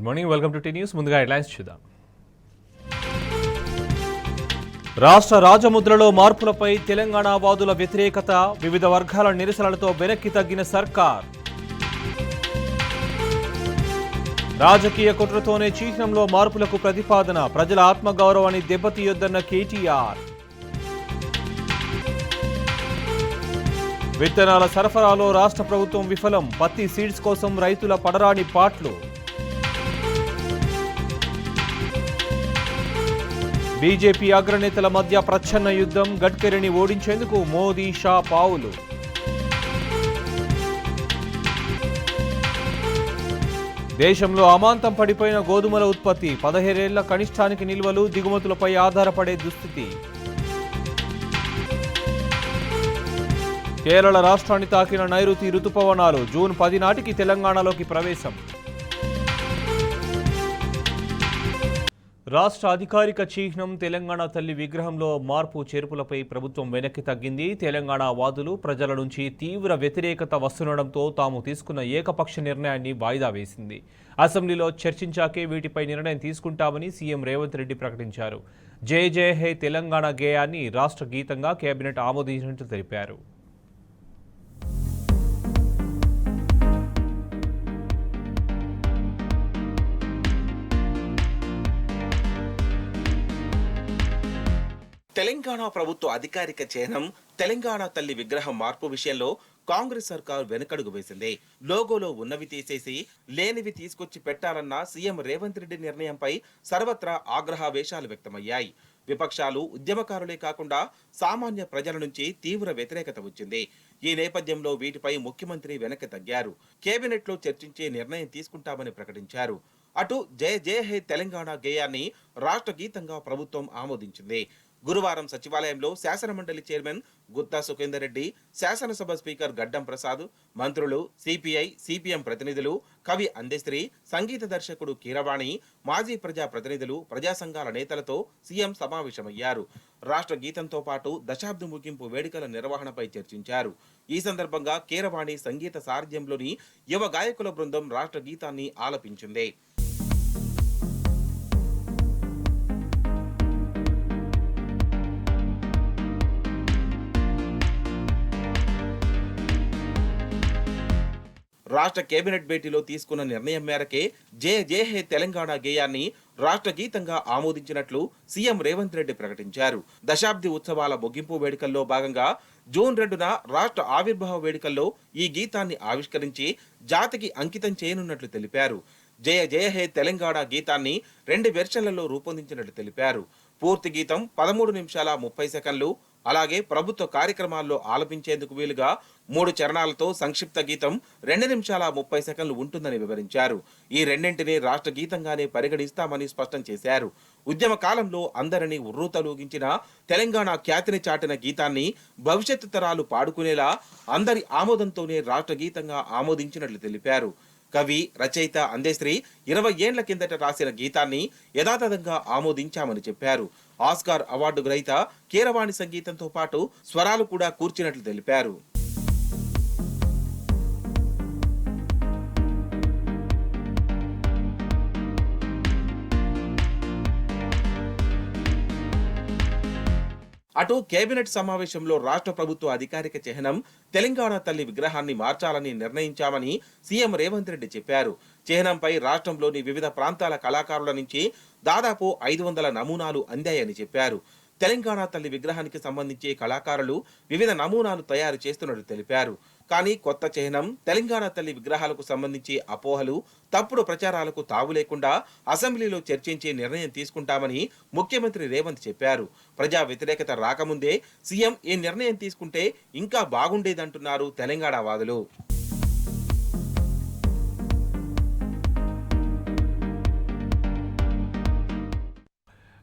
Morning, welcome to T news. ముందుగా headlines చూద్దాం. రాష్ట్ర రాజముద్రలో మార్పులపై తెలంగాణ వాదుల వ్యతిరేకత, వివిధ వర్గాల నిరసనలతో వెనక్కి తగ్గిన సర్కార్. రాజకీయ కుట్రతోనే చిహ్నంలో మార్పులకు ప్రతిపాదన, ప్రజల ఆత్మగౌరవాన్ని దెబ్బతీయొద్దన్న కేటీఆర్. విత్తనాల సరఫరాలో రాష్ట్ర ప్రభుత్వం విఫలం, పత్తి సీడ్స్ కోసం రైతుల పడరాని పాట్లు. బీజేపీ అగ్రనేతల మధ్య ప్రచ్ఛన్న యుద్ధం, గడ్కరీని ఓడించేందుకు మోదీ షా పావులు. దేశంలో అమాంతం పడిపోయిన గోధుమల ఉత్పత్తి, 17 ఏళ్ల కనిష్టానికి నిల్వలు, దిగుమతులపై ఆధారపడే దుస్థితి. కేరళ రాష్ట్రాన్ని తాకిన నైరుతి రుతుపవనాలు, జూన్ 10 నాటికి తెలంగాణలోకి ప్రవేశం. రాష్ట్ర అధికారిక చిహ్నం తెలంగాణ తల్లి విగ్రహంలో మార్పు చేర్పులపై ప్రభుత్వం వెనక్కి తగ్గింది. తెలంగాణ వాదులు ప్రజల నుంచి తీవ్ర వ్యతిరేకత వస్తుండటంతో తాము తీసుకున్న ఏకపక్ష నిర్ణయాన్ని వాయిదా వేసింది. అసెంబ్లీలో చర్చించాకే వీటిపై నిర్ణయం తీసుకుంటామని సీఎం రేవంత్ రెడ్డి ప్రకటించారు. జై జై హే తెలంగాణ గేయాన్ని రాష్ట్ర గీతంగా కేబినెట్ ఆమోదించినట్లు తెలిపారు. తెలంగాణ ప్రభుత్వ అధికారిక చిహ్నం తెలంగాణ తల్లి విగ్రహం మార్పు విషయంలో కాంగ్రెస్ సర్కార్ వెనుకడుగు వేసింది. లోగోలో ఉన్నవి తీసేసి లేనివి తీసుకొచ్చి పెట్టాలన్న సీఎం రేవంత్ రెడ్డి నిర్ణయంపై సర్వత్రా ఆగ్రహావేశాలు వ్యక్తమయ్యాయి. విపక్షాలు, ఉద్యమకారులే కాకుండా సామాన్య ప్రజల నుంచి తీవ్ర వ్యతిరేకత వచ్చింది. ఈ నేపథ్యంలో వీటిపై ముఖ్యమంత్రి వెనక్కి తగ్గారు. కేబినెట్ లో చర్చించే నిర్ణయం తీసుకుంటామని ప్రకటించారు. అటు జయ జయ హే తెలంగాణ గేయాన్ని రాష్ట్ర గీతంగా ప్రభుత్వం ఆమోదించింది. గురువారం సచివాలయంలో శాసనమండలి చైర్మన్ గుత్తా సుఖేందర్ రెడ్డి, శాసనసభ స్పీకర్ గడ్డం ప్రసాద్, మంత్రులు, సిపిఐ, సిపిఎం ప్రతినిధులు, కవి అందెశ్రీ, సంగీత దర్శకుడు కీరవాణి, మాజీ ప్రజా ప్రతినిధులు, ప్రజా సంఘాల నేతలతో సీఎం సమావేశమయ్యారు. రాష్ట్ర గీతంతో పాటు దశాబ్ది ముగింపు వేడుకల నిర్వహణపై చర్చించారు. ఈ సందర్భంగా కీరవాణి సంగీత సారథ్యంలోని యువ గాయకుల బృందం రాష్ట్ర గీతాన్ని ఆలపించింది. రాష్ట్ర కేబినెట్ భేటీలో తీసుకున్న నిర్ణయం మేరకే జయ జయ హే తెలంగాణ గేయాన్ని రాష్ట్ర గీతంగా ఆమోదించినట్లు సీఎం రేవంత్ రెడ్డి ప్రకటించారు. దశాబ్ది ఉత్సవాల ముగింపు వేడుకల్లో భాగంగా జూన్ 2న రాష్ట్ర ఆవిర్భావ వేడుకల్లో ఈ గీతాన్ని ఆవిష్కరించి జాతికి అంకితం చేయనున్నట్లు తెలిపారు. జయ జయ హే తెలంగాణ గీతాన్ని 2 వెర్షన్లలో రూపొందించినట్లు తెలిపారు. పూర్తి గీతం 13 నిమిషాల 30 సెకండ్లు, అలాగే ప్రభుత్వ కార్యక్రమాల్లో ఆలపించేందుకు వీలుగా 3 చరణాలతో సంక్షిప్త గీతం 2 నిమిషాల 30 సెకండ్లు ఉంటుందని వివరించారు. ఈ రెండింటినీ రాష్ట్ర గీతంగానే పరిగణిస్తామని స్పష్టం చేశారు. ఉద్యమ కాలంలో అందరినీ ఉర్రూతలూగించిన తెలంగాణ ఖ్యాతిని చాటిన గీతాన్ని భవిష్యత్తు తరాలు పాడుకునేలా అందరి ఆమోదంతోనే రాష్ట్ర గీతంగా ఆమోదించినట్లు తెలిపారు. కవి, రచయిత అందెశ్రీ 20 ఏండ్ల కిందట రాసిన గీతాన్ని యథాతథంగా ఆమోదించామని చెప్పారు. ఆస్కార్ అవార్డు గ్రహీత కీరవాణి సంగీతంతో పాటు స్వరాలు కూడా కూర్చినట్లు తెలిపారు. అటు కేబినెట్ సమావేశంలో రాష్ట్ర ప్రభుత్వ అధికారిక చిహ్నం తెలంగాణ తల్లి విగ్రహాన్ని మార్చాలని నిర్ణయించామని సీఎం రేవంత్ రెడ్డి చెప్పారు. చిహ్నంపై రాష్ట్రంలోని వివిధ ప్రాంతాల కళాకారుల నుంచి దాదాపు 500 నమూనాలు అందాయని చెప్పారు. తెలంగాణ తల్లి విగ్రహానికి సంబంధించి కళాకారులు వివిధ నమూనాలు తయారు చేస్తున్నట్టు తెలిపారు. కానీ కొత్త చిహ్నం తెలంగాణ తల్లి విగ్రహాలకు సంబంధించి అపోహలు, తప్పుడు ప్రచారాలకు తావు లేకుండా అసెంబ్లీలో చర్చించి నిర్ణయం తీసుకుంటామని ముఖ్యమంత్రి రేవంత్ చెప్పారు. ప్రజా వ్యతిరేకత రాకముందే సీఎం ఈ నిర్ణయం తీసుకుంటే ఇంకా బాగుండేదంటున్నారు తెలంగాణ వాదులు.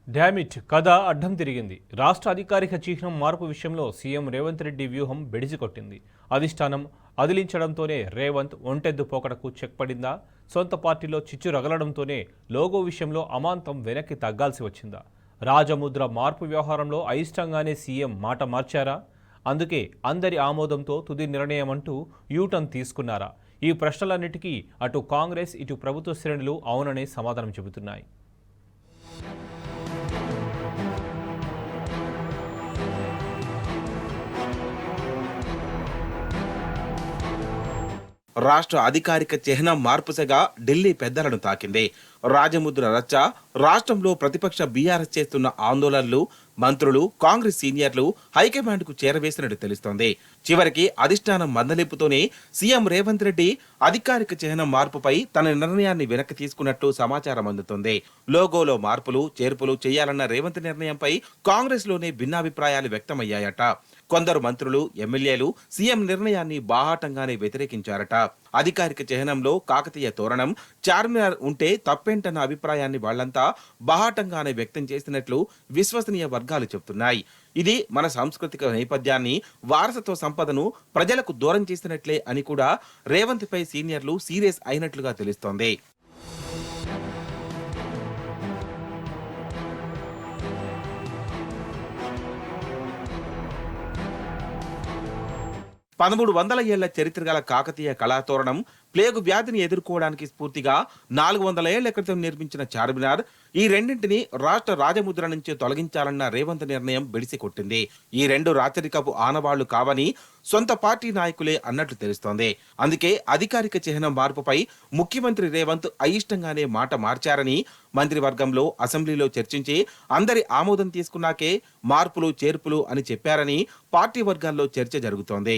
డామిట్, కథ అడ్డం తిరిగింది. రాష్ట్ర అధికారిక చిహ్నం మార్పు విషయంలో సీఎం రేవంత్ రెడ్డి వ్యూహం బెడిసికొట్టింది. అధిష్టానం అదిలించడంతోనే రేవంత్ ఒంటెద్దు పోకడకు చెక్ పడిందా? సొంత పార్టీలో చిచ్చు రగలడంతోనే లోగో విషయంలో అమాంతం వెనక్కి తగ్గాల్సి వచ్చిందా? రాజముద్ర మార్పు వ్యవహారంలో అయిష్టంగానే సీఎం మాట మార్చారా? అందుకే అందరి ఆమోదంతో తుది నిర్ణయం అంటూ యూటర్న్ తీసుకున్నారా? ఈ ప్రశ్నలన్నిటికీ అటు కాంగ్రెస్ ఇటు ప్రభుత్వ శ్రేణులు అవుననే సమాధానం చెబుతున్నాయి. రాష్ట్ర అధికారిక చిహ్నం మార్పుసగా ఢిల్లీ పెద్దలను తాకింది. రాజముద్ర రచ్చ, రాష్ట్రంలో ప్రతిపక్ష బీఆర్ఎస్ చేస్తున్న ఆందోళనలు మంత్రులు, కాంగ్రెస్ సీనియర్లు హైకమాండ్కు చేరవేసినట్టు తెలుస్తోంది. చివరికి అధిష్టానం మందలింపుతోనే సీఎం రేవంత్ రెడ్డి అధికారిక చిహ్నం మార్పుపై తన నిర్ణయాన్ని వెనక్కి తీసుకున్నట్టు సమాచారం అందుతోంది. లోగోలో మార్పులు, చేర్పులు చేయాలన్న రేవంత్ నిర్ణయంపై కాంగ్రెస్లోనే భిన్నాభిప్రాయాలు వ్యక్తమయ్యాయట. కొందరు మంత్రులు, ఎమ్మెల్యేలు సీఎం నిర్ణయాన్ని బాహాటంగానే వ్యతిరేకించారట. అధికారిక చిహ్నంలో కాకతీయ తోరణం, చార్మినార్ ఉంటే తప్పేంటన్న అభిప్రాయాన్ని వాళ్లంతా బాహాటంగానే వ్యక్తం చేసినట్లు విశ్వసనీయ వర్గాలు చెబుతున్నాయి. ఇది మన సాంస్కృతిక నేపథ్యాన్ని, వారసత్వ సంపదను ప్రజలకు దూరం చేసినట్లే అని కూడా రేవంత్ పై సీనియర్లు సీరియస్ అయినట్లుగా తెలుస్తోంది. పదమూడు వందల ఏళ్ల చరిత్ర గల కాకతీయ కళాతోరణం, ప్లేగు వ్యాధిని ఎదుర్కోవడానికి స్ఫూర్తిగా 400 ఏళ్ల క్రితం నిర్మించిన చార్మినార్, ఈ రెండింటిని రాష్ట్ర రాజముద్ర నుంచి తొలగించాలన్న రేవంత్ నిర్ణయం బెడిసి కొట్టింది. ఈ రెండు రాచరికపు ఆనవాళ్లు కావని సొంత పార్టీ నాయకులే అన్నట్లు తెలుస్తోంది. అందుకే అధికారిక చిహ్నం మార్పుపై ముఖ్యమంత్రి రేవంత్ అయిష్టంగానే మాట మార్చారని మంత్రివర్గంలో, అసెంబ్లీలో చర్చించి అందరి ఆమోదం తీసుకున్నాకే మార్పులు, చేర్పులు అని చెప్పారని పార్టీ వర్గాల్లో చర్చ జరుగుతోంది.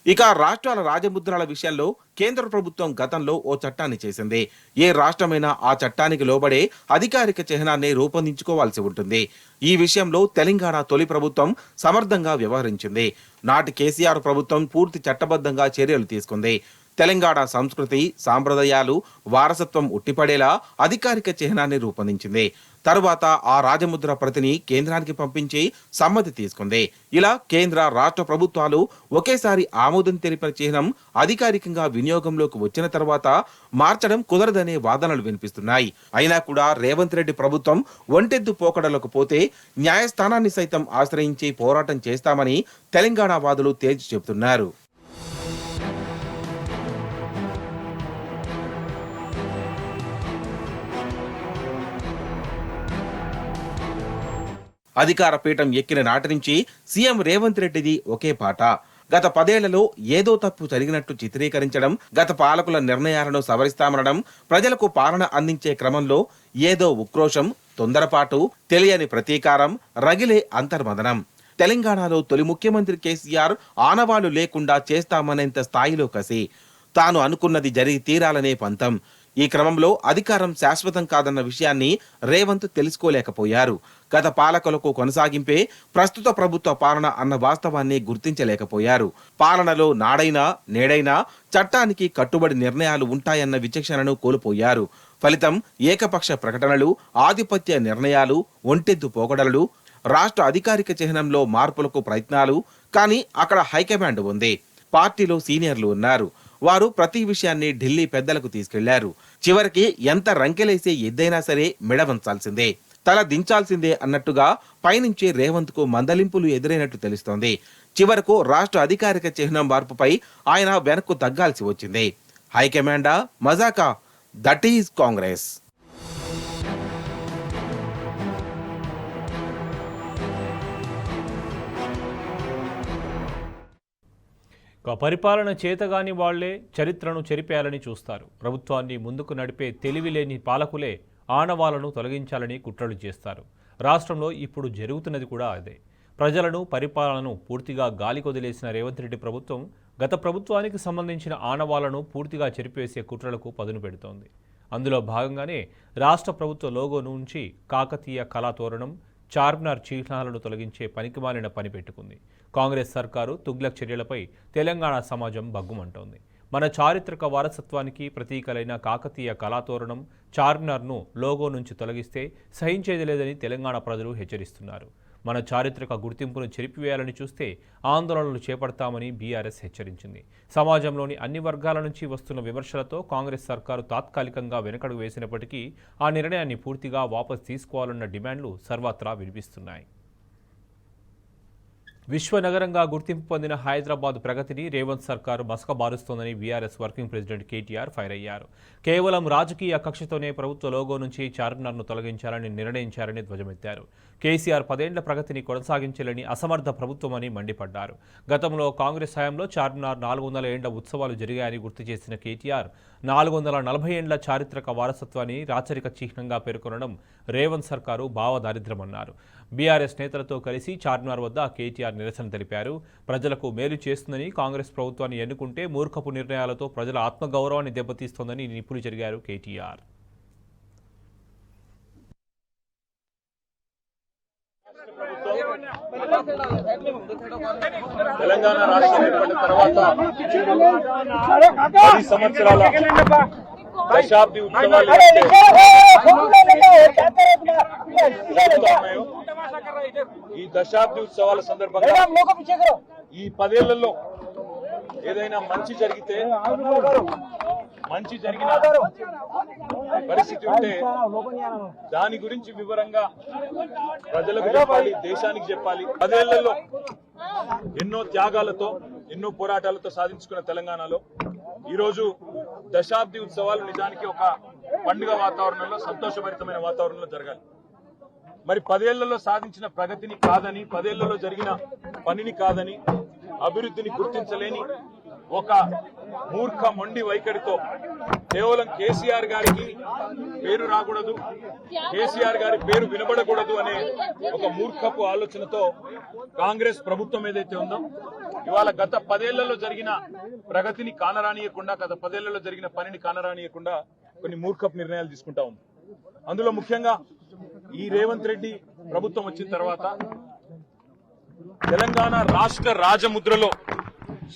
ఇక రాష్ట్రాల రాజముద్రాల విషయంలో కేంద్ర ప్రభుత్వం గతంలో ఓ చట్టాన్ని చేసింది. ఏ రాష్ట్రమైనా ఆ చట్టానికి లోబడే అధికారిక చిహ్నాన్ని రూపొందించుకోవాల్సి ఉంటుంది. ఈ విషయంలో తెలంగాణ తొలి ప్రభుత్వం సమర్థంగా వ్యవహరించింది. నాటి కేసీఆర్ ప్రభుత్వం పూర్తి చట్టబద్ధంగా చర్యలు తీసుకుంది. తెలంగాణ సంస్కృతి, సాంప్రదాయాలు, వారసత్వం ఉట్టిపడేలా అధికారిక చిహ్నాన్ని రూపొందించింది. తరువాత ఆ రాజముద్ర ప్రతిని కేంద్రానికి పంపించి సమ్మతి తీసుకుంది. ఇలా కేంద్ర, రాష్ట్ర ప్రభుత్వాలు ఒకేసారి ఆమోదం తెలిపిన చిహ్నం అధికారికంగా వినియోగంలోకి వచ్చిన తర్వాత మార్చడం కుదరదనే వాదనలు వినిపిస్తున్నాయి. అయినా కూడా రేవంత్ రెడ్డి ప్రభుత్వం ఒంటెద్దు పోకడలకు పోతే న్యాయస్థానాన్ని సైతం ఆశ్రయించి పోరాటం చేస్తామని తెలంగాణ వాదులు తేల్చి చెబుతున్నారు. అధికార పీఠం ఎక్కిన నాటి నుంచి సీఎం రేవంత్ రెడ్డిది ఒకే పాట. గత 10 ఏళ్లలో ఏదో తప్పు జరిగినట్టు చిత్రీకరించడం, గత పాలకుల నిర్ణయాలను సవరిస్తామనడం, ప్రజలకు పాలన అందించే క్రమంలో ఏదో ఉక్రోషం, తొందరపాటు, తెలియని ప్రతీకారం, రగిలే అంతర్మదనం. తెలంగాణలో తొలి ముఖ్యమంత్రి కేసీఆర్ ఆనవాళ్లు లేకుండా చేస్తామనేంత స్థాయిలో కసి, తాను అనుకున్నది జరిగి తీరాలనే పంతం. ఈ క్రమంలో అధికారం శాశ్వతం కాదన్న విషయాన్ని రేవంత్ తెలుసుకోలేకపోయారు. గత పాలకులకు కొనసాగింపే ప్రస్తుత ప్రభుత్వ పాలన అన్న వాస్తవాన్ని గుర్తించలేకపోయారు. పాలనలో నాడైనా నేడైనా చట్టానికి కట్టుబడి నిర్ణయాలు ఉంటాయన్న విచక్షణను కోల్పోయారు. ఫలితం ఏకపక్ష ప్రకటనలు, ఆధిపత్య నిర్ణయాలు, ఒంటెద్దు పోకడలు, రాష్ట్ర అధికారిక చిహ్నంలో మార్పులకు ప్రయత్నాలు. కానీ అక్కడ హైకమాండ్ ఉంది, పార్టీలో సీనియర్లు ఉన్నారు. వారు ప్రతి విషయాన్ని ఢిల్లీ పెద్దలకు తీసుకెళ్లారు. చివరికి ఎంత రంకెలేసే ఎద్దైనా సరే మెడవంచాల్సిందే, తల దించాల్సిందే అన్నట్టుగా పైనుంచి రేవంత్ కు మందలింపులు ఎదురైనట్టు తెలుస్తోంది. చివరకు రాష్ట్ర అధికారిక చిహ్నం మార్పుపై ఆయన వెనక్కు తగ్గాల్సి వచ్చింది. హైకమాండా, మజాకా? That is Congress. పరిపాలన చేతగాని వాళ్లే చరిత్రను చెరిపేయాలని చూస్తారు. ప్రభుత్వాన్ని ముందుకు నడిపే తెలివిలేని పాలకులే ఆనవాళ్లను తొలగించాలని కుట్రలు చేస్తారు. రాష్ట్రంలో ఇప్పుడు జరుగుతున్నది కూడా అదే. ప్రజలను, పరిపాలనను పూర్తిగా గాలికొదిలేసిన రేవంత్ రెడ్డి ప్రభుత్వం గత ప్రభుత్వానికి సంబంధించిన ఆనవాళ్లను పూర్తిగా చెరిపేసే కుట్రలకు పదును పెడుతోంది. అందులో భాగంగానే రాష్ట్ర ప్రభుత్వ లోగో నుంచి కాకతీయ కళాతోరణం, చార్మినార్ చిహ్నాలను తొలగించే పనికిమాలిన పని పెట్టుకుంది. కాంగ్రెస్ సర్కారు తుగ్లక్ చర్యలపై తెలంగాణ సమాజం బగ్గుమంటోంది. మన చారిత్రక వారసత్వానికి ప్రతీకలైన కాకతీయ కళాతోరణం, చార్మినార్ను లోగో నుంచి తొలగిస్తే సహించేది లేదని తెలంగాణ ప్రజలు హెచ్చరిస్తున్నారు. మన చారిత్రక గుర్తింపును చెరిపివేయాలని చూస్తే ఆందోళనలు చేపడతామని బీఆర్ఎస్ హెచ్చరించింది. సమాజంలోని అన్ని వర్గాల నుంచి వస్తున్న విమర్శలతో కాంగ్రెస్ సర్కారు తాత్కాలికంగా వెనకడుగు వేసినప్పటికీ ఆ నిర్ణయాన్ని పూర్తిగా వాపసు తీసుకోవాలన్న డిమాండ్లు సర్వత్రా వినిపిస్తున్నాయి. విశ్వనగరంగా గుర్తింపు పొందిన హైదరాబాద్ ప్రగతిని రేవంత్ సర్కారు మసకబారుస్తోందని BRS working president KTR fire అయ్యారు. కేవలం రాజకీయ కక్షతోనే ప్రభుత్వ లోగో నుంచి చార్మినార్ను తొలగించాలని నిర్ణయించారని ధ్వజమెత్తారు. కేసీఆర్ 10 ఏళ్ల ప్రగతిని కొనసాగించాలని అసమర్థ ప్రభుత్వమని మండిపడ్డారు. గతంలో కాంగ్రెస్ హయాంలో చార్మినార్ 400 ఏళ్ల ఉత్సవాలు జరిగాయని గుర్తు చేసిన కేటీఆర్ 440 ఏళ్ల చారిత్రక వారసత్వాన్ని రాచరిక చిహ్నంగా పేర్కొనడం రేవంత్ సర్కారు భావదారిద్ర్యమన్నారు. బీఆర్ఎస్ నేతలతో కలిసి చార్మినార్ వద్ద కేటీఆర్ నిరసన తెలిపారు. ప్రజలకు మేలు చేస్తుందని కాంగ్రెస్ ప్రభుత్వాన్ని ఎన్నుకుంటే మూర్ఖపు నిర్ణయాలతో ప్రజల ఆత్మగౌరవాన్ని దెబ్బతీస్తోందని నిప్పులు చెరిగారు కేటీఆర్. తెలంగాణ రాష్ట్రం ఏర్పడిన తర్వాత 10 సంవత్సరాల దశాబ్ది ఉత్సవాలు ఈ దశాబ్ది ఉత్సవాల సందర్భంగా ఈ 10 ఏళ్లలో ఏదైనా మంచి జరిగిన పరిస్థితి ఉంటే దాని గురించి వివరంగా ప్రజలకు చెప్పాలి, దేశానికి చెప్పాలి. 10 ఏళ్లలో ఎన్నో త్యాగాలతో ఎన్నో పోరాటాలతో సాధించుకున్న తెలంగాణలో ఈరోజు దశాబ్ది ఉత్సవాలు నిజానికి ఒక పండుగ వాతావరణంలో, సంతోషభరితమైన వాతావరణంలో జరగాలి. మరి 10 ఏళ్లలో సాధించిన ప్రగతిని కాదని, 10 ఏళ్లలో జరిగిన పనిని కాదని, అభివృద్ధిని గుర్తించలేని ఒక మూర్ఖ మొండి వైఖరితో కేవలం కేసీఆర్ గారికి పేరు రాకూడదు, కేసీఆర్ గారి పేరు వినబడకూడదు అనే ఒక మూర్ఖపు ఆలోచనతో కాంగ్రెస్ ప్రభుత్వం ఏదైతే ఉందో ఇవాళ గత 10 ఏళ్లలో జరిగిన ప్రగతిని కానరానియకుండా, గత 10 ఏళ్లలో జరిగిన పనిని కానరానియకుండా కొన్ని మూర్ఖపు నిర్ణయాలు తీసుకుంటా ఉంది. అందులో ముఖ్యంగా ఈ రేవంత్ రెడ్డి ప్రభుత్వం వచ్చిన తర్వాత తెలంగాణ రాష్ట్ర రాజముద్రలో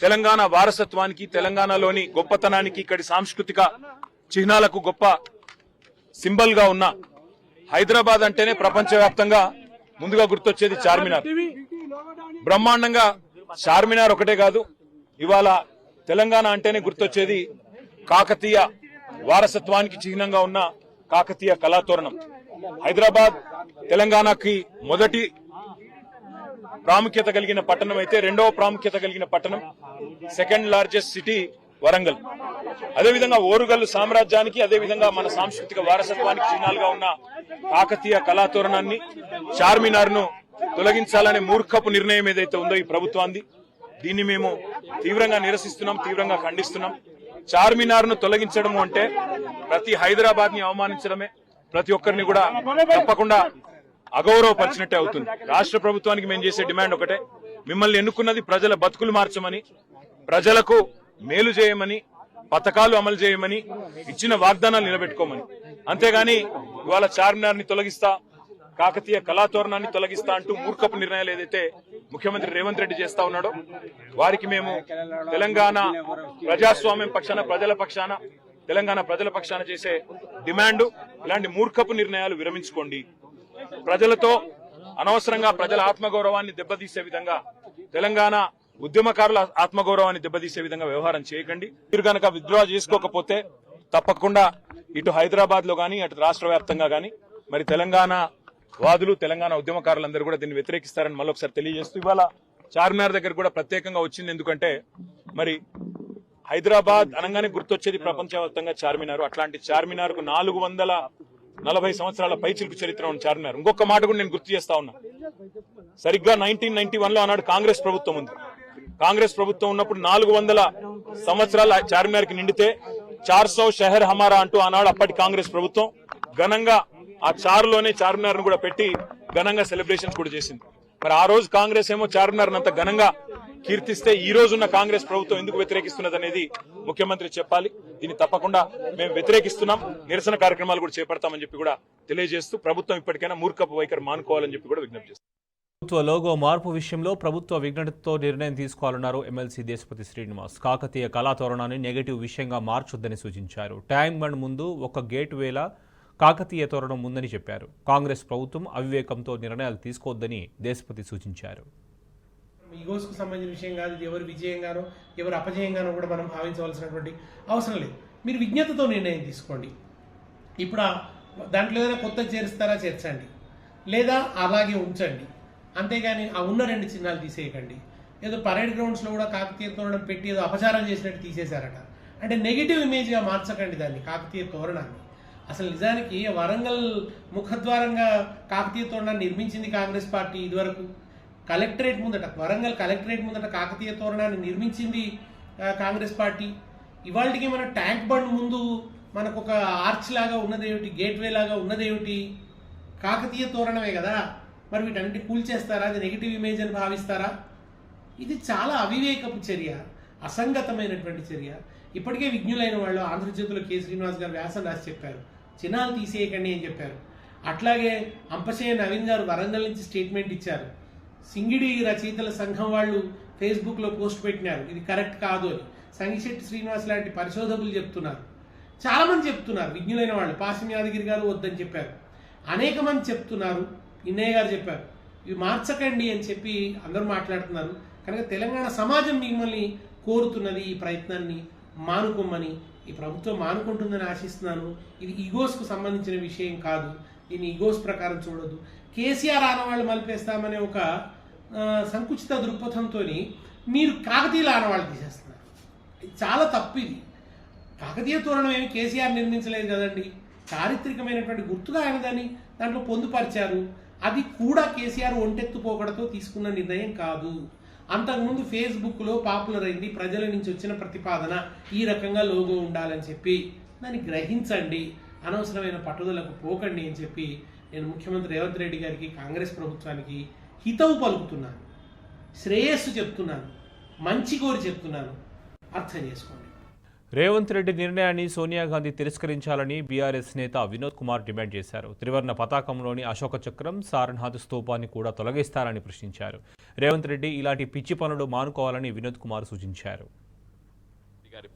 తెలంగాణ వారసత్వానికి, తెలంగాణలోని గొప్పతనానికి, ఇక్కడి సాంస్కృతిక చిహ్నాలకు గొప్ప సింబల్ గా ఉన్న హైదరాబాద్ అంటేనే ప్రపంచవ్యాప్తంగా ముందుగా గుర్తొచ్చేది చార్మినార్. బ్రహ్మాండంగా చార్మినార్ ఒకటే కాదు, ఇవాళ తెలంగాణ అంటేనే గుర్తొచ్చేది కాకతీయ వారసత్వానికి చిహ్నంగా ఉన్న కాకతీయ కళాతోరణం. హైదరాబాద్ తెలంగాణకి మొదటి ప్రాముఖ్యత కలిగిన పట్టణం అయితే, రెండవ ప్రాముఖ్యత కలిగిన పట్టణం, సెకండ్ లార్జెస్ట్ సిటీ వరంగల్. అదేవిధంగా ఓరుగల్లు సామ్రాజ్యానికి, అదేవిధంగా మన సాంస్కృతిక వారసత్వానికి చిహ్నాలుగా ఉన్న కాకతీయ కళాతోరణాన్ని, చార్మినార్ ను తొలగించాలనే మూర్ఖపు నిర్ణయం ఏదైతే ఉందో ఈ ప్రభుత్వాన్ని, దీన్ని మేము తీవ్రంగా నిరసిస్తున్నాం, తీవ్రంగా ఖండిస్తున్నాం. చార్మినార్ ను తొలగించడం అంటే ప్రతి హైదరాబాద్ ని అవమానించడమే, ప్రతి ఒక్కరిని కూడా తప్పకుండా అగౌరవపరిచినట్టే అవుతుంది. రాష్ట్ర ప్రభుత్వానికి మేము చేసే డిమాండ్ ఒకటే, మిమ్మల్ని ఎన్నుకున్నది ప్రజల బతుకులు మార్చమని, ప్రజలకు మేలు చేయమని, పథకాలు అమలు చేయమని, ఇచ్చిన వాగ్దానాలు నిలబెట్టుకోమని. అంతేగాని ఇవాళ చార్మినార్ ని తొలగిస్తా, కాకతీయ కళాతోరణాన్ని తొలగిస్తా అంటూ మూర్ఖపు నిర్ణయాలు ఏదైతే ముఖ్యమంత్రి రేవంత్ రెడ్డి చేస్తా ఉన్నాడో వారికి మేము తెలంగాణ ప్రజాస్వామ్యం పక్షాన, ప్రజల పక్షాన, తెలంగాణ ప్రజల పక్షాన చేసే డిమాండ్, ఇలాంటి మూర్ఖపు నిర్ణయాలు విరమించుకోండి. ప్రజలతో అనవసరంగా ప్రజల ఆత్మగౌరవాన్ని దెబ్బతీసే విధంగా, తెలంగాణ ఉద్యమకారుల ఆత్మగౌరవాన్ని దెబ్బతీసే విధంగా వ్యవహారం చేయకండి. మీరు కనుక విత్డ్రా చేసుకోకపోతే తప్పకుండా ఇటు హైదరాబాద్ లో గానీ, అటు రాష్ట్ర వ్యాప్తంగా గానీ మరి తెలంగాణ వాదులు, తెలంగాణ ఉద్యమకారులందరూ కూడా దీన్ని వ్యతిరేకిస్తారని మళ్ళొకసారి తెలియజేస్తూ, ఇవాళ చార్మినార్ దగ్గర కూడా ప్రత్యేకంగా వచ్చింది. ఎందుకంటే మరి హైదరాబాద్ అనగానే గుర్తొచ్చేది ప్రపంచవ్యాప్తంగా చార్మినార్. అట్లాంటి చార్మినార్ కు 440 సంవత్సరాల పైచిలుకు చరిత్ర ఉన్న చార్మినార్. ఇంకొక మాట కూడా నేను గుర్తు చేస్తా ఉన్నా, సరిగ్గా 1991 లో ఆనాడు కాంగ్రెస్ ప్రభుత్వం ఉంది. కాంగ్రెస్ ప్రభుత్వం ఉన్నప్పుడు 400 సంవత్సరాల చార్మినార్ కి నిండితే 400 షహర్ హమారా అంటూ ఆనాడు అప్పటి కాంగ్రెస్ ప్రభుత్వం ఘనంగా ఆ చారులోనే చార్మినార్ ను కూడా పెట్టి ఘనంగా సెలబ్రేషన్స్ కూడా చేసింది. మరి ఆ రోజు కాంగ్రెస్ ఏమో చార్మినార్ అంత ఘనంగా కీర్తిస్తే ఈ రోజున్న కాంగ్రెస్ ప్రభుత్వం ఎందుకు వ్యతిరేకిస్తున్నది అనేది ముఖ్యమంత్రి చెప్పాలి. దీన్ని తప్పకుండా మేము వ్యతిరేకిస్తున్నాం, నిరసన కార్యక్రమాలు కూడా చేపడతామని చెప్పి కూడా తెలియజేస్తూ ప్రభుత్వం ఇప్పటికైనా మూర్ఖపు వైఖరి మానుకోవాలని చెప్పి కూడా విజ్ఞప్తి చేస్తాం. ప్రభుత్వ లోగో మార్పు విషయంలో ప్రభుత్వ విజ్ఞతతో నిర్ణయం తీసుకోవాలన్నారు ఎమ్మెల్సీ దేశపతి శ్రీనివాస్. కాకతీయ కళాతోరణాన్ని నెగటివ్ విషయంగా మార్చొద్దని సూచించారు. ట్యాంక్ బండ్ ముందు ఒక గేట్ వేళ కాకతీయ తోరణం ఉందని చెప్పారు. కాంగ్రెస్ ప్రభుత్వం అవివేకంతో నిర్ణయాలు తీసుకోవద్దని దేశపతి సూచించారు. ఈగోస్కు సంబంధించిన విషయం కాదు. ఇది ఎవరు విజయంగానో ఎవరు అపజయంగానో కూడా మనం భావించవలసినటువంటి అవసరం లేదు. మీరు విజ్ఞతతో నిర్ణయం తీసుకోండి. ఇప్పుడు దాంట్లో ఏదైనా కొత్త చేరుస్తారా చేర్చండి, లేదా అలాగే ఉంచండి. అంతేగాని ఆ ఉన్న 2 చిహ్నాలు తీసేయకండి. ఏదో పరేడ్ గ్రౌండ్స్లో కూడా కాకతీయ తోరణం పెట్టి ఏదో అపచారం చేసినట్టు తీసేశారట. అంటే నెగిటివ్ ఇమేజ్గా మార్చకండి దాన్ని, కాకతీయ తోరణాన్ని. అసలు నిజానికి వరంగల్ ముఖద్వారంగా కాకతీయ తోరణాన్ని నిర్మించింది కాంగ్రెస్ పార్టీ. ఇదివరకు కలెక్టరేట్ ముందట, వరంగల్ కలెక్టరేట్ ముందట కాకతీయ తోరణాన్ని నిర్మించింది కాంగ్రెస్ పార్టీ. ఇవాళకి మన ట్యాంక్ బండ్ ముందు మనకు ఒక ఆర్చ్ లాగా ఉన్నదేమిటి, గేట్వే లాగా ఉన్నదేమిటి, కాకతీయ తోరణమే కదా. మరి వీటన్నిటి కూల్చేస్తారా? అది నెగిటివ్ ఇమేజ్ అని భావిస్తారా? ఇది చాలా అవివేకపు చర్య, అసంగతమైనటువంటి చర్య. ఇప్పటికే విజ్ఞులైన వాళ్ళు ఆంధ్రజ్యోతిలో కె శ్రీనివాస్ గారు వ్యాసం రాసి చెప్పారు, చిహ్నాలు తీసేయకండి అని చెప్పారు. అట్లాగే అంపశయ్య నవీన్ గారు వరంగల్ నుంచి స్టేట్మెంట్ ఇచ్చారు. సింగిడి రచయితల సంఘం వాళ్ళు ఫేస్బుక్లో పోస్ట్ పెట్టినారు, ఇది కరెక్ట్ కాదు అని. సంగిశెట్టి శ్రీనివాస్ లాంటి పరిశోధకులు చెప్తున్నారు, చాలామంది చెప్తున్నారు. విజ్ఞులైన వాళ్ళు పాసిం యాదగిరి గారు వద్దని చెప్పారు, అనేక మంది చెప్తున్నారు. ఇన్నయ్య గారు చెప్పారు, ఇవి మార్చకండి అని చెప్పి అందరూ మాట్లాడుతున్నారు. కనుక తెలంగాణ సమాజం మిమ్మల్ని కోరుతున్నది ఈ ప్రయత్నాన్ని మానుకోమని. ఈ ప్రభుత్వం మానుకుంటుందని ఆశిస్తున్నాను. ఇది ఈగోస్కు సంబంధించిన విషయం కాదు, దీన్ని ఈగోస్ ప్రకారం చూడొద్దు. కేసీఆర్ ఆనవాళ్ళు మలిపేస్తామనే ఒక సంకుచిత దృక్పథంతో మీరు కాకతీయుల ఆనవాళ్ళు తీసేస్తున్నారు. ఇది చాలా తప్పు. ఇది కాకతీయ తోరణం ఏమి కేసీఆర్ నిర్మించలేదు కదండి, చారిత్రకమైనటువంటి గుర్తుగా ఆయన దాన్ని దాంట్లో పొందుపరిచారు. అది కూడా కేసీఆర్ ఒంటెత్తుపోకడతో తీసుకున్న నిర్ణయం కాదు. అంతకుముందు ఫేస్బుక్లో పాపులర్ అయింది, ప్రజల నుంచి వచ్చిన ప్రతిపాదన ఈ రకంగా లోగో ఉండాలని చెప్పి. దాన్ని గ్రహించండి, అనవసరమైన పట్టుదలకు పోకండి అని చెప్పి నేను ముఖ్యమంత్రి రేవంత్ రెడ్డి గారికి, కాంగ్రెస్ ప్రభుత్వానికి హితవు పలుకుతున్నాను, శ్రేయస్సు చెప్తున్నాను, మంచి కోరి చెప్తున్నాను. అర్థం చేసుకోండి. రేవంత్ రెడ్డి నిర్ణయాన్ని సోనియా గాంధీ తిరస్కరించాలని బీఆర్ఎస్ నేత వినోద్ కుమార్ డిమాండ్ చేశారు. త్రివర్ణ పతాకంలోని అశోక చక్రం, సారనాథ్ స్తూపాన్ని కూడా తొలగిస్తారని ప్రశ్నించారు. రేవంత్ రెడ్డి ఇలాంటి పిచ్చి పనులు మానుకోవాలని వినోద్ కుమార్ సూచించారు.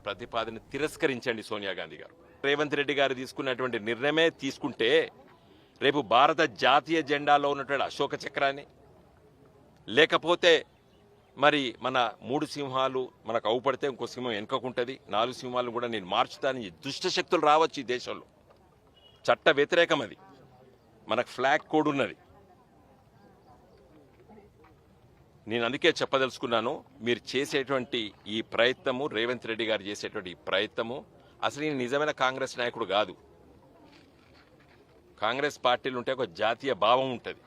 ప్రతిపాదన తిరస్కరించండి సోనియా గాంధీ గారు. రేవంత్ రెడ్డి గారు తీసుకున్నటువంటి నిర్ణయమే తీసుకుంటే రేపు భారత జాతీయ జెండాలో ఉన్నటువంటి అశోక చక్రాన్ని, లేకపోతే మరి మన 3 సింహాలు మనకు అవుపడితే ఇంకో సింహం వెనుకకుంటుంది, 4 సింహాలు కూడా నేను మార్చుతానని దుష్ట శక్తులు రావచ్చు ఈ దేశంలో. చట్ట వ్యతిరేకం అది. మనకు ఫ్లాగ్ కోడ్ ఉన్నది. నేను అందుకే చెప్పదలుచుకున్నాను, మీరు చేసేటువంటి ఈ ప్రయత్నము, రేవంత్ రెడ్డి గారు చేసేటువంటి ఈ ప్రయత్నము, అసలు ఈయన నిజమైన కాంగ్రెస్ నాయకుడు కాదు. కాంగ్రెస్ పార్టీలు ఉంటే ఒక జాతీయ భావం ఉంటుంది.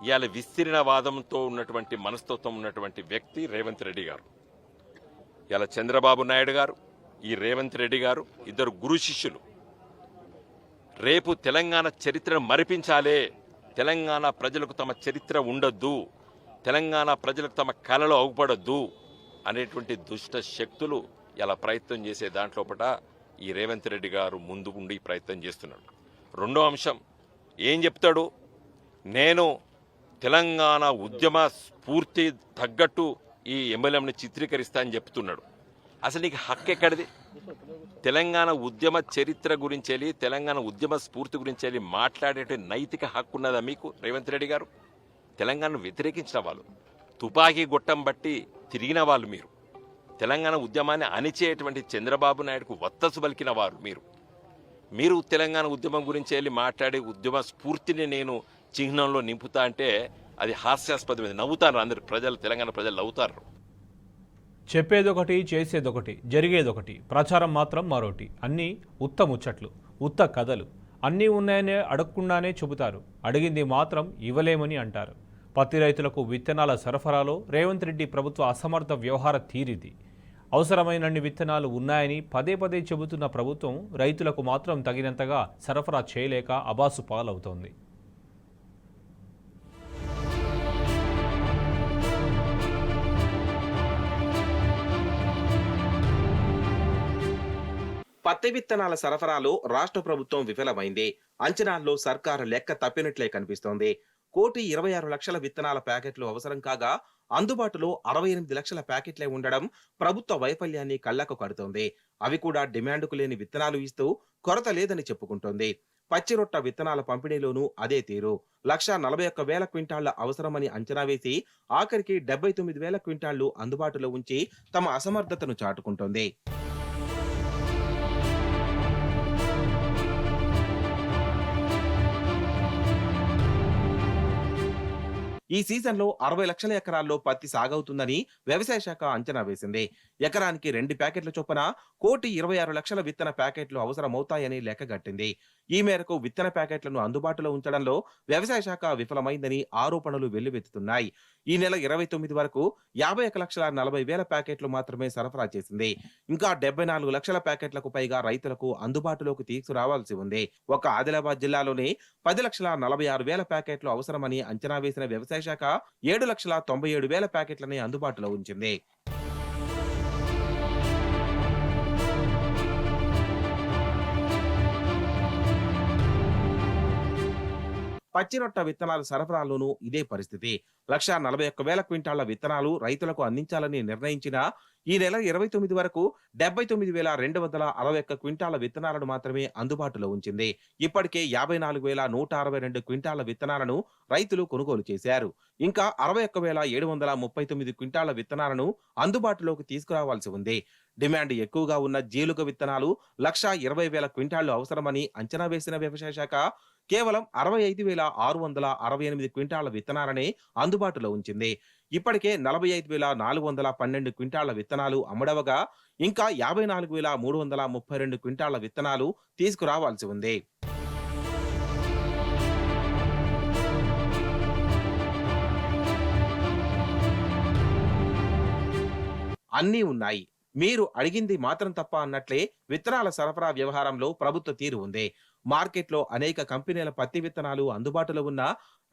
ఇవాళ విస్తీర్ణవాదంతో ఉన్నటువంటి మనస్తత్వం ఉన్నటువంటి వ్యక్తి రేవంత్ రెడ్డి గారు. ఇవాళ చంద్రబాబు నాయుడు గారు, ఈ రేవంత్ రెడ్డి గారు ఇద్దరు గురు శిష్యులు. రేపు తెలంగాణ చరిత్రను మరిపించాలే, తెలంగాణ ప్రజలకు తమ చరిత్ర ఉండొద్దు, తెలంగాణ ప్రజలకు తమ కళలో అగుపడొద్దు అనేటువంటి దుష్ట శక్తులు ఇలా ప్రయత్నం చేసే దాంట్లోపట ఈ రేవంత్ రెడ్డి గారు ముందు ఉండి ప్రయత్నం చేస్తున్నాడు. రెండో అంశం ఏం చెప్తాడు, నేను తెలంగాణ ఉద్యమ స్ఫూర్తి తగ్గట్టు ఈ ఎంఎల్ఎంని చిత్రీకరిస్తా అని చెప్తున్నాడు. అసలు నీకు హక్కు ఎక్కడిది? తెలంగాణ ఉద్యమ చరిత్ర గురించి వెళ్ళి, తెలంగాణ ఉద్యమ స్ఫూర్తి గురించి వెళ్ళి మాట్లాడే నైతిక హక్కు ఉన్నదా మీకు? రేవంత్ రెడ్డి గారు తెలంగాణను వ్యతిరేకించిన వాళ్ళు, తుపాకీ గొట్టం బట్టి తిరిగిన వాళ్ళు మీరు, తెలంగాణ ఉద్యమాన్ని అణిచేటువంటి చంద్రబాబు నాయుడుకు వత్తసు పలికిన వారు మీరు తెలంగాణ ఉద్యమం గురించి వెళ్ళి మాట్లాడే ఉద్యమ స్ఫూర్తిని నేను చిహ్నంలో నింపుతా అంటే అది హాస్యాస్పదమైంది. నవ్వుతారు అందరు ప్రజలు, తెలంగాణ ప్రజలు నవ్వుతారు. చెప్పేదొకటి, చేసేదొకటి, జరిగేదొకటి, ప్రచారం మాత్రం మరోటి. అన్నీ ఉత్త ముచ్చట్లు, ఉత్త కథలు. అన్నీ ఉన్నాయనే అడగకుండానే చెబుతారు, అడిగింది మాత్రం ఇవ్వలేమని అంటారు. పత్తి రైతులకు విత్తనాల సరఫరాలో రేవంత్ రెడ్డి ప్రభుత్వ అసమర్థ వ్యవహార తీరిది. అవసరమైనన్ని విత్తనాలు ఉన్నాయని పదే పదే చెబుతున్న ప్రభుత్వం రైతులకు మాత్రం తగినంతగా సరఫరా చేయలేక అబాసు పాలవుతోంది. పత్తి విత్తనాల సరఫరాలో రాష్ట్ర ప్రభుత్వం విఫలమైంది. అంచనాల్లో సర్కారు లెక్క తప్పినట్లే కనిపిస్తోంది. 1,26,00,000 విత్తనాల ప్యాకెట్లు అవసరం కాగా అందుబాటులో 68 లక్షల ప్యాకెట్లే ఉండడం ప్రభుత్వ వైఫల్యాన్ని కళ్లకు కడుతోంది. అవి కూడా డిమాండ్కు లేని విత్తనాలు ఇస్తూ కొరత లేదని చెప్పుకుంటోంది. పచ్చిరొట్ట విత్తనాల పంపిణీలోనూ అదే తీరు. 1,41,000 క్వింటాళ్ల అవసరమని అంచనా వేసి ఆఖరికి 79,000 క్వింటాళ్లు అందుబాటులో ఉంచి తమ అసమర్థతను చాటుకుంటోంది. ఈ సీజన్లో 60 లక్షల ఎకరాల్లో పత్తి సాగవుతుందని వ్యవసాయ శాఖ అంచనా వేసింది. ఎకరానికి 2 ప్యాకెట్ల చొప్పున 1,26,00,000 విత్తన ప్యాకెట్లు అవసరమవుతాయని లెక్కగట్టింది. ఈ మేరకు విత్తన ప్యాకెట్లను అందుబాటులో ఉంచడంలో వ్యవసాయ శాఖ విఫలమైందని ఆరోపణలు వెల్లువెత్తుతున్నాయి. ఈ నెల 29 వరకు 51,40,000 ప్యాకెట్లు మాత్రమే సరఫరా చేసింది. ఇంకా 74 లక్షల ప్యాకెట్లకు పైగా రైతులకు అందుబాటులోకి తీసుకురావాల్సి ఉంది. ఒక ఆదిలాబాద్ జిల్లాలోనే 10,46,000 ప్యాకెట్లు అవసరమని అంచనా వేసిన వ్యవసాయ శాఖ 7,97,000 ప్యాకెట్లని అందుబాటులో ఉంచింది. పచ్చిరొట్ట విత్తనాల సరఫరాలోనూ ఇదే పరిస్థితి. 1,41,000 క్వింటాళ్ల విత్తనాలు రైతులకు అందించాలని నిర్ణయించిన ఈ నెల 29 వరకు 79,261 క్వింటాళ్ల విత్తనాలను మాత్రమే అందుబాటులో ఉంచింది. ఇప్పటికే 54,162 క్వింటాళ్ల విత్తనాలను రైతులు కొనుగోలు చేశారు. ఇంకా 61,739 క్వింటాళ్ల విత్తనాలను అందుబాటులోకి తీసుకురావాల్సి ఉంది. డిమాండ్ ఎక్కువగా ఉన్న జీలుగ విత్తనాలు 1,20,000 క్వింటాళ్లు అవసరమని అంచనా వేసిన వ్యవసాయ శాఖ కేవలం 65,668 క్వింటాళ్ల విత్తనాలనే అందుబాటులో ఉంచింది. ఇప్పటికే 45,412 క్వింటాళ్ల విత్తనాలు అమ్ముడవగా ఇంకా 54,332 క్వింటాళ్ల విత్తనాలు తీసుకురావాల్సి ఉంది. అన్నీ ఉన్నాయి, మీరు అడిగింది మాత్రం తప్ప అన్నట్లే విత్తనాల సరఫరా వ్యవహారంలో ప్రభుత్వ తీరు ఉంది. మార్కెట్లో అనేక కంపెనీల పత్తి విత్తనాలు అందుబాటులో ఉన్న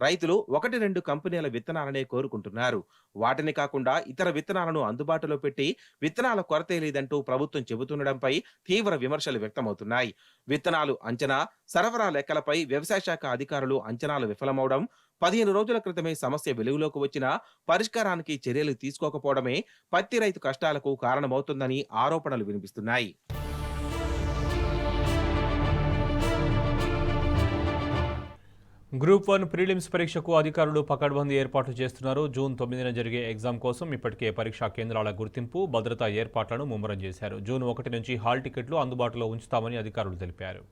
రైతులు 1-2 కంపెనీల విత్తనాలనే కోరుకుంటున్నారు. వాటిని కాకుండా ఇతర విత్తనాలను అందుబాటులో పెట్టి విత్తనాల కొరతే లేదంటూ ప్రభుత్వం చెబుతుండడంపై తీవ్ర విమర్శలు వ్యక్తమవుతున్నాయి. విత్తనాలు అంచనా, సరఫరా లెక్కలపై వ్యవసాయ శాఖ అధికారులు అంచనాలు విఫలమవడం, 15 రోజుల క్రితమే సమస్య వెలుగులోకి వచ్చినా పరిష్కారానికి చర్యలు తీసుకోకపోవడమే పత్తి రైతు కష్టాలకు కారణమవుతుందని ఆరోపణలు వినిపిస్తున్నాయి. గ్రూప్ 1 ప్రిలిమ్స్ పరీక్షకు అధికారులు పకడ్బందీ ఏర్పాట్లు చేస్తున్నారు. జూన్ 9న జరిగే ఎగ్జామ్ కోసం ఇప్పటికే పరీక్షా కేంద్రాల గుర్తింపు, భద్రతా ఏర్పాట్లను ముమ్మరం చేశారు. జూన్ 1 నుంచి హాల్ టికెట్లు అందుబాటులో ఉంచుతామని అధికారులు తెలిపారు.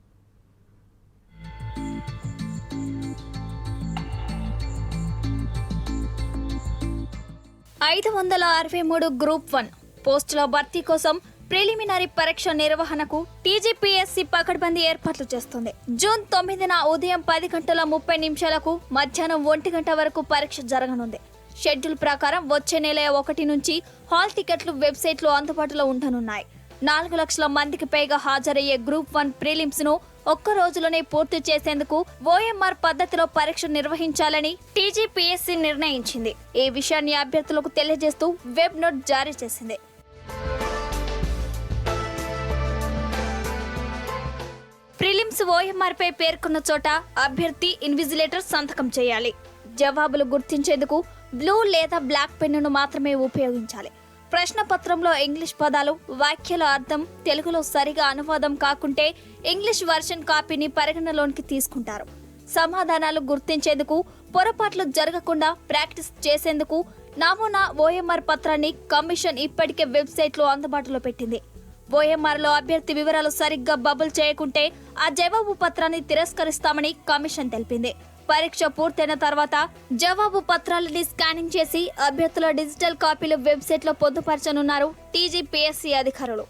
గ్రూప్ 1 పోస్టుల భర్తీ కోసం ప్రిలిమినరీ పరీక్ష నిర్వహణకు టీజీపీఎస్సీ పకడ్బందీ ఏర్పాట్లు చేస్తుంది. జూన్ 9న ఉదయం 10:30 మధ్యాహ్నం 1 గంట వరకు పరీక్ష జరగనుంది. షెడ్యూల్ ప్రకారం వచ్చే నెల 1 నుంచి హాల్ టికెట్లు వెబ్సైట్లో అందుబాటులో ఉండనున్నాయి. 4 లక్షల మందికి పైగా హాజరయ్యే గ్రూప్ 1 ప్రిలిమ్స్ ను ఒక్క రోజులోనే పూర్తి చేసేందుకు ఓఎంఆర్ పద్ధతిలో పరీక్ష నిర్వహించాలని టీజీపీఎస్సీ నిర్ణయించింది. ఈ విషయాన్ని అభ్యర్థులకు తెలియజేస్తూ వెబ్ నోట్ జారీ చేసింది. ప్రిలిమ్స్ ఓఎంఆర్ పై పేర్కొన్న చోట అభ్యర్థి ఇన్విజిలేటర్ సంతకం చేయాలి. జవాబులు గుర్తించేందుకు బ్లూ లేదా బ్లాక్ పెన్నును మాత్రమే ఉపయోగించాలి. ప్రశ్న పత్రంలో ఇంగ్లీష్ పదాలు, వాక్యాల అర్థం తెలుగులో సరిగా అనువాదం కాకుంటే ఇంగ్లీష్ వర్షన్ కాపీని పరిగణలోనికి తీసుకుంటారు. సమాధానాలు గుర్తించేందుకు, పొరపాట్లు జరగకుండా ప్రాక్టీస్ చేసేందుకు నమూనా ఓఎంఆర్ పత్రాన్ని కమిషన్ ఇప్పటికే వెబ్సైట్లో అందుబాటులో పెట్టింది. ఓఎంఆర్లో అభ్యర్థి వివరాలు సరిగ్గా బబుల్ చేయకుంటే ఆ జవాబు పత్రాన్ని తిరస్కరిస్తామని కమిషన్ తెలిపింది. పరీక్ష పూర్తయిన తర్వాత జవాబు పత్రాలని స్కానింగ్ చేసి అభ్యర్థుల డిజిటల్ కాపీలు వెబ్సైట్లో పొందుపరచనున్నారు టీజీపీఎస్సీ అధికారులు.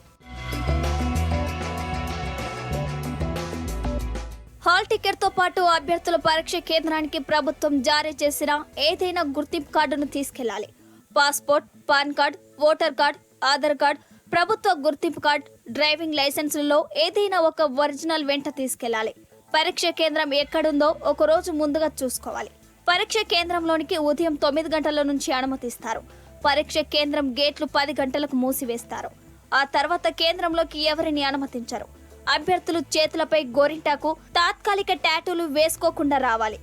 హాల్ టికెట్ తో పాటు అభ్యర్థుల పరీక్ష కేంద్రానికి ప్రభుత్వం జారీ చేసిన ఏదైనా గుర్తింపు కార్డును తీసుకెళ్లాలి. Passport, pan card, voter card, Aadhaar card, ప్రభుత్వ గుర్తింపు కార్డ్, డ్రైవింగ్ లైసెన్సులలో ఏదైనా ఒక ఒరిజినల్ వెంట తీసుకెళ్లాలి. పరీక్ష కేంద్రం ఎక్కడుందో ఒక రోజు ముందుగా చూసుకోవాలి. పరీక్ష కేంద్రంలోనికి ఉదయం 9 గంటల నుంచి అనుమతిస్తారు. పరీక్ష కేంద్రం గేట్లు 10 గంటలకు మూసివేస్తారు. ఆ తర్వాత కేంద్రంలోకి ఎవరిని అనుమతించరు. అభ్యర్థులు చేతులపై గోరింటాకు, తాత్కాలిక టాటూలు వేసుకోకుండా రావాలి.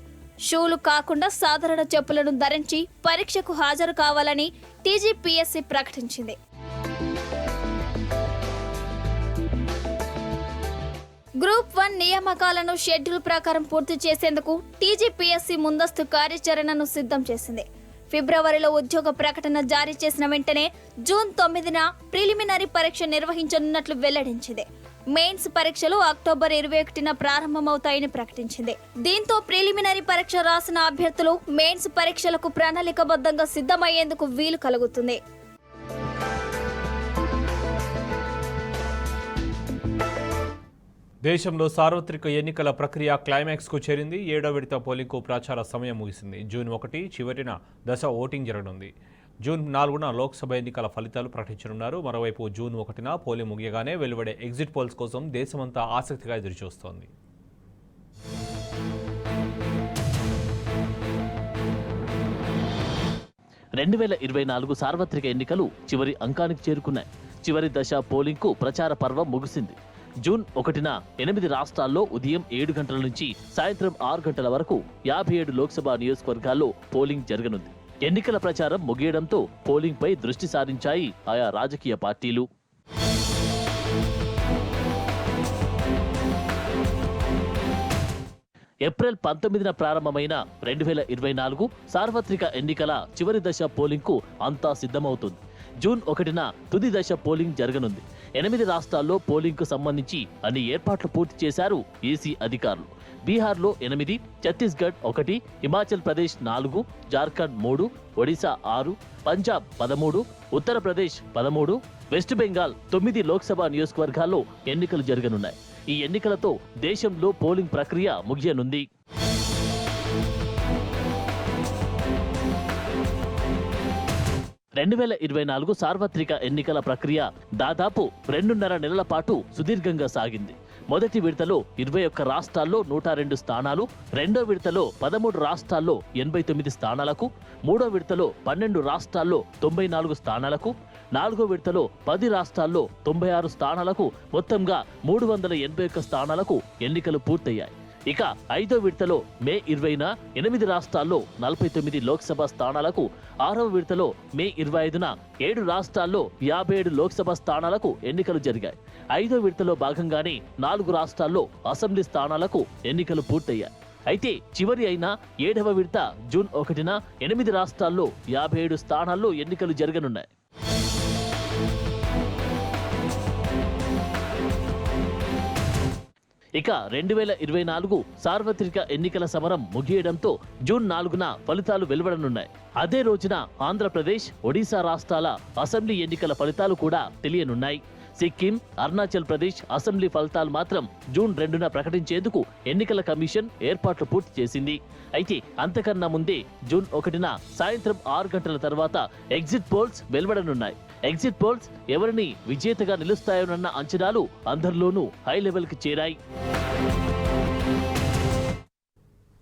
షూలు కాకుండా సాధారణ చెప్పులను ధరించి పరీక్షకు హాజరు కావాలని టీజీపీఎస్సీ ప్రకటించింది. గ్రూప్ 1 నియామకాలను షెడ్యూల్ ప్రకారం పూర్తి చేసేందుకు టీజీపీఎస్సీ ముందస్తు కార్యాచరణను సిద్ధం చేసింది. ఫిబ్రవరిలో ఉద్యోగ ప్రకటన జారీ చేసిన వెంటనే జూన్ 9న ప్రిలిమినరీ పరీక్ష నిర్వహించనున్నట్లు వెల్లడించింది. మెయిన్స్ పరీక్షలు అక్టోబర్ 21న ప్రారంభమవుతాయని ప్రకటించింది. దీంతో ప్రిలిమినరీ పరీక్ష రాసిన అభ్యర్థులు మెయిన్స్ పరీక్షలకు ప్రణాళికబద్ధంగా సిద్ధమయ్యేందుకు వీలు కలుగుతుంది. దేశంలో సార్వత్రిక ఎన్నికల ప్రక్రియ క్లైమాక్స్కు చేరింది. 7వ విడత పోలింగ్కు ప్రచార సమయం ముగిసింది. జూన్ 1 చివరిన దశ ఓటింగ్ జరగనుంది. జూన్ 4న లోక్సభ ఎన్నికల ఫలితాలు ప్రకటించనున్నారు. మరోవైపు జూన్ 1న పోలింగ్ ముగియగానే వెలువడే ఎగ్జిట్ పోల్స్ కోసం దేశమంతా ఆసక్తిగా ఎదురుచూస్తోంది. సార్వత్రిక ఎన్నికలు చివరి అంకానికి చేరుకున్నాయి. చివరి దశ పోలింగ్కు ప్రచార పర్వం ముగిసింది. జూన్ 1న 8 రాష్ట్రాల్లో ఉదయం 7 గంటల నుంచి సాయంత్రం 6 గంటల వరకు 57 లోక్సభ నియోజకవర్గాల్లో పోలింగ్ జరగనుంది. ఎన్నికల ప్రచారం ముగియడంతో పోలింగ్పై దృష్టి సారించాయి ఆయా రాజకీయ పార్టీలు. ఏప్రిల్ 19న ప్రారంభమైన 2024 సార్వత్రిక ఎన్నికల చివరి దశ పోలింగ్కు అంతా సిద్ధమవుతుంది. జూన్ 1న తుది దశ పోలింగ్ జరగనుంది. 8 రాష్ట్రాల్లో పోలింగ్కు సంబంధించి అన్ని ఏర్పాట్లు పూర్తి చేశారు ఈసీ అధికారులు. బీహార్లో 8, ఛత్తీస్గఢ్ 1, హిమాచల్ ప్రదేశ్ 4, జార్ఖండ్ 3, ఒడిశా 6, పంజాబ్ 13, ఉత్తరప్రదేశ్ 13, వెస్ట్ బెంగాల్ 9 లోక్సభ నియోజకవర్గాల్లో ఎన్నికలు జరగనున్నాయి. ఈ ఎన్నికలతో దేశంలో పోలింగ్ ప్రక్రియ ముగియనుంది. 2024 సార్వత్రిక ఎన్నికల ప్రక్రియ దాదాపు 2.5 నెలల పాటు సుదీర్ఘంగా సాగింది. మొదటి విడతలో 21 రాష్ట్రాల్లో 102 స్థానాలు, రెండో విడతలో 13 రాష్ట్రాల్లో 89 స్థానాలకు, మూడో విడతలో 12 రాష్ట్రాల్లో 94 స్థానాలకు, నాలుగో విడతలో 10 రాష్ట్రాల్లో 96 స్థానాలకు, మొత్తంగా 381 స్థానాలకు ఎన్నికలు పూర్తయ్యాయి. ఇక ఐదో విడతలో మే 20న 8 రాష్ట్రాల్లో 49 లోక్సభ స్థానాలకు, ఆరవ విడతలో మే 25న 7 రాష్ట్రాల్లో 57 లోక్సభ స్థానాలకు ఎన్నికలు జరిగాయి. ఐదో విడతలో భాగంగానే 4 రాష్ట్రాల్లో అసెంబ్లీ స్థానాలకు ఎన్నికలు పూర్తయ్యాయి. అయితే చివరి అయిన 7వ విడత జూన్ 1న 8 రాష్ట్రాల్లో 57 స్థానాల్లో ఎన్నికలు జరగనున్నాయి. ఇక 2024 సార్వత్రిక ఎన్నికల సమరం ముగియడంతో జూన్ 4న ఫలితాలు వెలువడనున్నాయి. అదే రోజున ఆంధ్రప్రదేశ్, ఒడిశా రాష్ట్రాల అసెంబ్లీ ఎన్నికల ఫలితాలు కూడా తెలియనున్నాయి. సిక్కిం, అరుణాచల్ ప్రదేశ్ అసెంబ్లీ ఫలితాలు మాత్రం జూన్ 2న ప్రకటించేందుకు ఎన్నికల కమిషన్ ఏర్పాట్లు పూర్తి చేసింది. అయితే అంతకన్నా ముందే జూన్ 1న సాయంత్రం 6 గంటల తర్వాత ఎగ్జిట్ పోల్స్ వెలువడనున్నాయి. ఎగ్జిట్ పోల్స్ ఎవరిని విజేతగా నిలుస్తాయోనన్న అంచనాలు అందరిలోనూ హై లెవెల్కి చేరాయి.